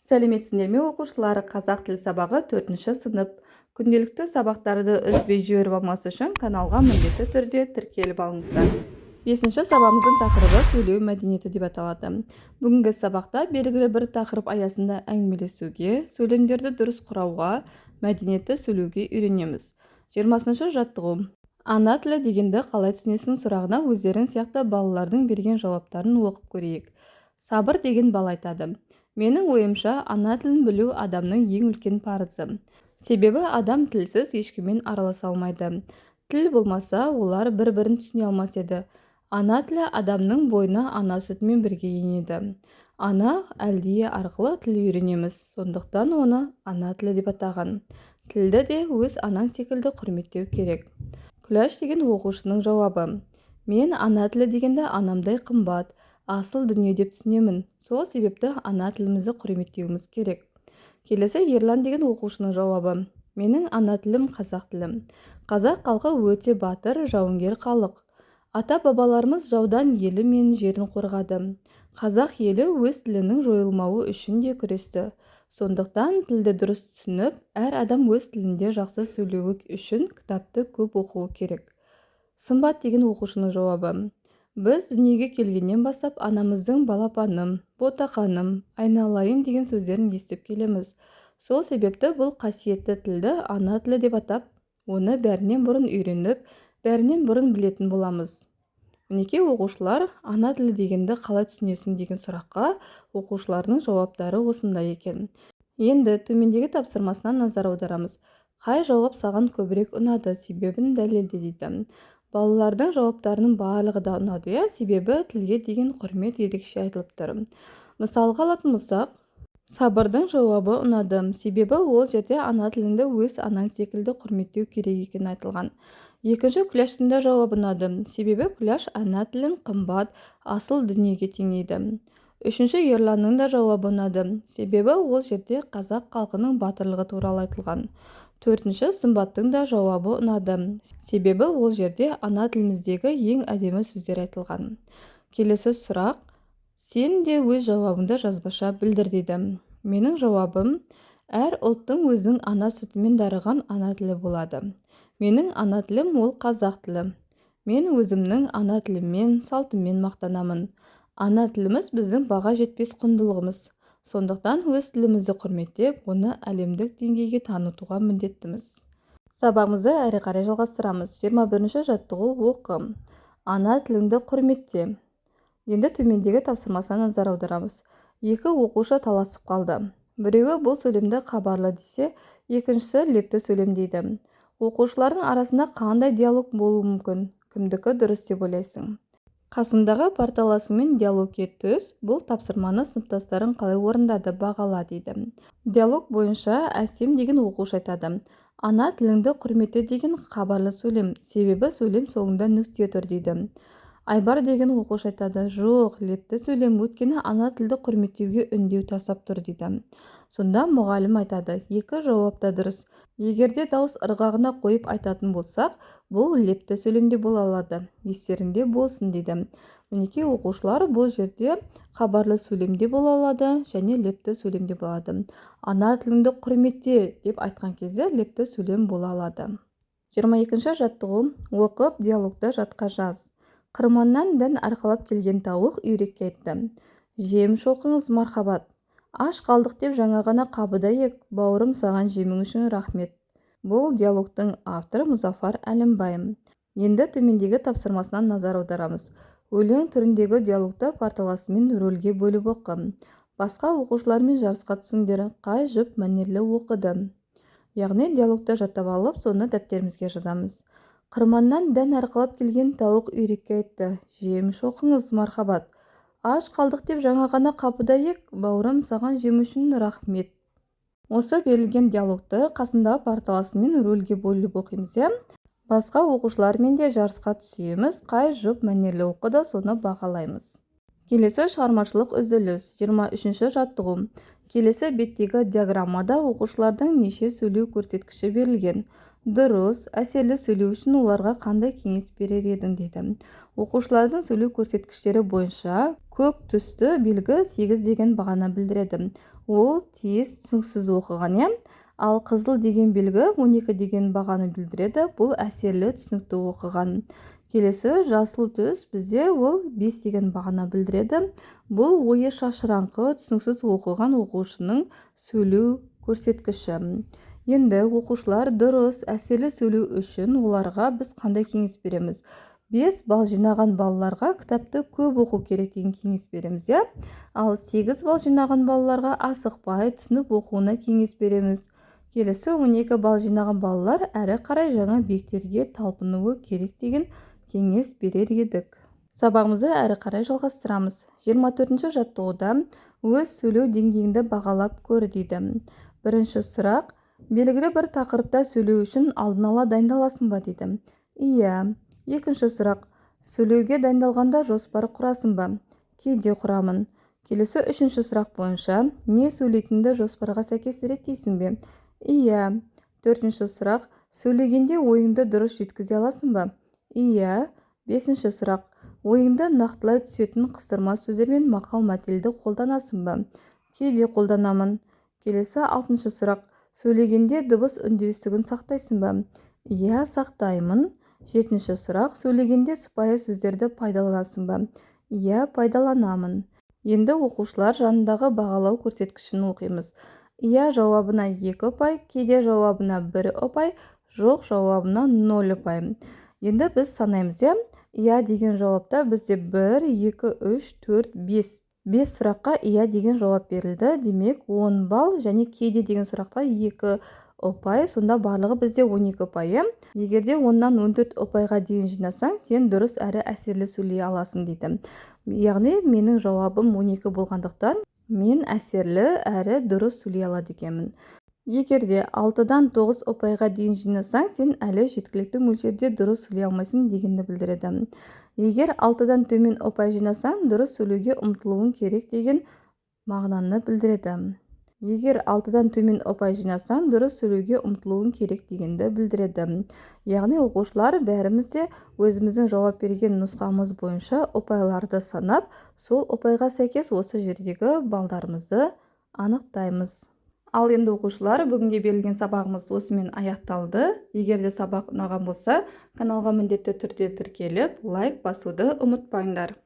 Сәлеметсіңдер ме оқушылар? Қазақ тіл сабағы 4-ші сынып. Күнделікті сабақтарды үзбей жіберіп алмас үшін каналға міндетті түрде тіркеліп алыңыздар. 5-ші сабағымыздың тақырыбы сөйлеу мәдениеті деп аталады. Бүгінгі сабақта белгілі бір тақырып аясында әңгімелесуге, сөйлемдерді дұрыс құрауға, мәдениетті сөйлеуге үйренеміз. 20-ші жаттығу. Ана тілі дегенді қалай түсінесің сұрағына өздерің сияқты балалардың берген жауаптарын оқып көрейік. Сабыр деген бала айтады: менің ойымша, ана тілін білу адамның ең үлкен парызы. Себебі адам тілсіз ешкіммен араласа алмайды. Тіл болмаса, олар бір-бірін түсіне алмас еді. Ана тілі адамның бойына ана сүтімен бірге енеді. Ана әлдие арқылы тіл үйренеміз, сондықтан оны ана тілі деп атаған. Тілді де өз анаң секілді құрметтеу керек. Күләш деген оқушының жауабы: мен ана тілі дегенді анамдай қымбат, асыл дүние деп түсінемін. Сол себепті ана тілімізді құрметтеуіміз керек. Келесі Ерлан деген оқушының жауабы: менің ана тілім қазақ тілім. Қазақ халқы өте батыр, жауынгер халық. Ата-бабаларымыз жаудан елі мен жерін қорғады. Қазақ елі өз тілінің жойылмауы үшін де күресті. Сондықтан тілді дұрыс түсініп, әр адам өз тілінде жақсы сөйлеуі үшін кітапты көп оқуы керек. Сымбат деген оқушының жауабы: біз дүниеге келгеннен бастап анамыздың балапаным, ботақаным, айналайын деген сөздерін естіп келеміз. Сол себепті бұл қасиетті тілді ана тілі деп атап, оны бәрінен бұрын үйреніп, бәрінен бұрын білетін боламыз. Мінекей оқушылар, ана тілі дегенді қалай түсінесің деген сұраққа оқушылардың жауаптары осындай екен. Енді төмендегі тапсырмасына назар аударамыз. Қай жауап саған көбірек ұнады, себебін дәлелде дейді. Балалардың жауаптарының барлығы да ұнады, себебі тілге деген құрмет ерекше айтылып тұр. Мысалға алатын болсақ, Сабырдың жауабы ұнады, себебі ол жерде ана тіліңді өз анаң секілді құрметтеу керек екені айтылған. Екінші Күләштің де жауабы ұнады, себебі Күләш ана тілін қымбат, асыл дүниеге теңейді. Үшінші Ерланның да жауабы ұнады, себебі ол жерде қазақ халқының батырлығы туралы айтылған. Төртінші Сымбаттың да жауабы ұнады, себебі ол жерде ана тіліміздегі ең әдемі сөздер айтылған. Келесі сұрақ: сен де өз жауабыңды жазбаша білдір дейді. Менің жауабым: әр ұлттың өзінің ана сүтімен дарыған ана тілі болады. Менің ана тілім ол қазақ тілі. Мен өзімнің ана тіліммен, салтыммен мақтанамын. Ана тіліміз біздің баға жетпес құндылығымыз. Сондықтан өз тілімізді құрметтеп, оны әлемдік деңгейге танытуға міндеттіміз. Сабағымызды әрі қарай жалғастырамыз. 21-ші жаттығу оқы. Ана тіліңді құрметте. Енді төмендегі тапсырмасына назар аударамыз. Екі оқушы таласып қалды. Біреуі бұл сөйлемді хабарлы десе, екіншісі лепті сөйлем дейді. Оқушылардың арасында қандай диалог болуы мүмкін? Кімдікі дұрыс деп ойлайсың? Қасындағы парталасымен диалогке түс. Бұл тапсырманы сыныптастарың қалай орындады, бағала дейді. Диалог бойынша Әсем деген оқушы айтады: ана тіліңді құрметте деген хабарлы сөйлем, себебі сөйлем соңында нүкте тұр дейді. Айбар деген оқушы айтады: жоқ, лепті сөйлем, өйткені ана тілді құрметтеуге үндеу тастап тұр дейді. Сонда мұғалім айтады: екі жауап та дұрыс. Егерде дауыс ырғағына қойып айтатын болсақ, бұл лепті сөйлемде бола алады. Естеріңде болсын дейді. Мінекей оқушылар, бұл жерде хабарлы сөйлемде бола алады және лепті сөйлемде болады. Ана тіліңді құрметте деп айтқан кезде лепті сөйлем бола алады. 22-ші жаттығу. Оқып, диалогты жатқа жаз. Қырманнан дән арқалап келген тауық үйрекке айтты: жем шоқыңыз мархабат. Аш қалдық деп жаңа ғана қабыда ек, бауырым саған жемің үшін рахмет. Бұл диалогтың авторы Мұзафар Әлімбай. Енді төмендегі тапсырмасынан назар аударамыз. Өлең түріндегі диалогты парталасымен рөлге бөліп оқы. Басқа оқушылармен жарысқа түсіңдер, қай жұп мәнерлі оқыды. Яғни диалогты жаттап алып, соны дәптерімізге жазамыз. Қырманнан дән арқалап келген тауық үйрекке айтты: жем шоқыңыз мархабат. Аш қалдық деп жаңа ғана қапыда ек, бауырым саған жем үшін рахмет. Осы берілген диалогты қасындағы парталасымен рөлге бөліп оқимыз. Басқа оқушылармен де жарысқа түсеміз, қай жұп мәнерлі оқыды, соны бағалаймыз. Келесі шығармашылық үзіліс. 23-ші жаттығу. Келесі беттегі диаграммада оқушылардың неше сөйлеу көрсеткіші берілген. Дұрыс, әсерлі сөйлеу үшін оларға қандай кеңес берер едің дейді. Оқушылардың сөйлеу көрсеткіштері бойынша көк түсті белгі 8 деген бағаны білдіреді. ол тез түсініксіз оқыған, иә. Ал қызыл деген белгі 12 деген бағаны білдіреді. Бұл әсерлі түсінікті оқыған. Келесі жасыл түс бізде ол 5 деген бағаны білдіреді. Бұл ойы шашыраңқы түсініксіз оқыған оқушының сөйлеу көрсеткіші. Енді оқушылар дұрыс әсерлі сөйлеу үшін оларға біз қандай кеңес береміз? 5 балл жинаған балаларға кітапты көп оқу керек деген кеңес береміз, иә? Ал 8 балл жинаған балаларға асықпай түсініп оқуына кеңес береміз. Келесі 12 балл жинаған балалар әрі қарай жаңа биіктерге талпынуы керек деген кеңес берер едік. Сабағымызды әрі қарай жалғастырамыз. 24-ші жаттығуда өз сөйлеу деңгейіңді бағалап көр дейді. Бірінші сұрақ: белгілі бір тақырыпта сөйлеу үшін алдын ала дайындаласың ба дейді. Иә. Екінші сұрақ: сөйлеуге дайындалғанда жоспар құрасың ба? Кейде құрамын. Келесі үшінші сұрақ бойынша не сөйлейтінді жоспарға сәйкес реттейсің бе? Иә. Төртінші сұрақ: сөйлегенде ойыңды дұрыс жеткізе аласың ба? Иә. Бесінші сұрақ: ойыңды нақтылай түсетін қыстырма сөздер мен мақал-мәтелді қолданасың ба? Кейде қолданамын. Келесі алтыншы сұрақ: сөйлегенде дыбыс үндестігін сақтайсың ба? Иә, сақтаймын. Жетінші сұрақ: сөйлегенде сыпайы сөздерді пайдаланасың ба? Иә, пайдаланамын. Енді оқушылар жанындағы бағалау көрсеткішін оқимыз. Иә жауабына 2 ұпай, кейде жауабына 1 ұпай, жоқ жауабына 0 ұпай. Енді біз санаймыз, иә? Иә деген жауапта бізде 1, 2, 3, 4, 5. 5 сұраққа иә деген жауап берілді. Демек 10 балл, және кейде деген сұраққа 2 ұпай, сонда барлығы бізде 12 ұпай. Егерде 10-нан 14 ұпайға дейін жинасаң, сен дұрыс әрі әсерлі сөйлей аласың дейді. Яғни менің жауабым 12 болғандықтан, мен әсерлі әрі дұрыс сөйлей алады екенмін. Егерде 6-дан 9 ұпайға дейін жинасаң, сен әлі жеткілікті мөлшерде дұрыс сөйлей алмайсың дегенді білдіреді. Егер 6-дан төмен ұпай жинасаң, дұрыс сөйлеуге ұмтылуың керек деген мағынаны білдіреді. Егер 6-дан төмен ұпай жинасаң, дұрыс сөйлеуге ұмтылуың керек дегенді білдіреді. Яғни оқушылар бәріміз де өзіміздің жауап берген нұсқамыз бойынша ұпайларды санап, сол ұпайға сәйкес осы жердегі балдарымызды анықтаймыз. Ал енді оқушылар, бүгінге берілген сабағымыз осымен аяқталды. Егерде сабақ ұнаған болса, каналға міндетті түрде тіркеліп, лайк басуды ұмытпаңдар.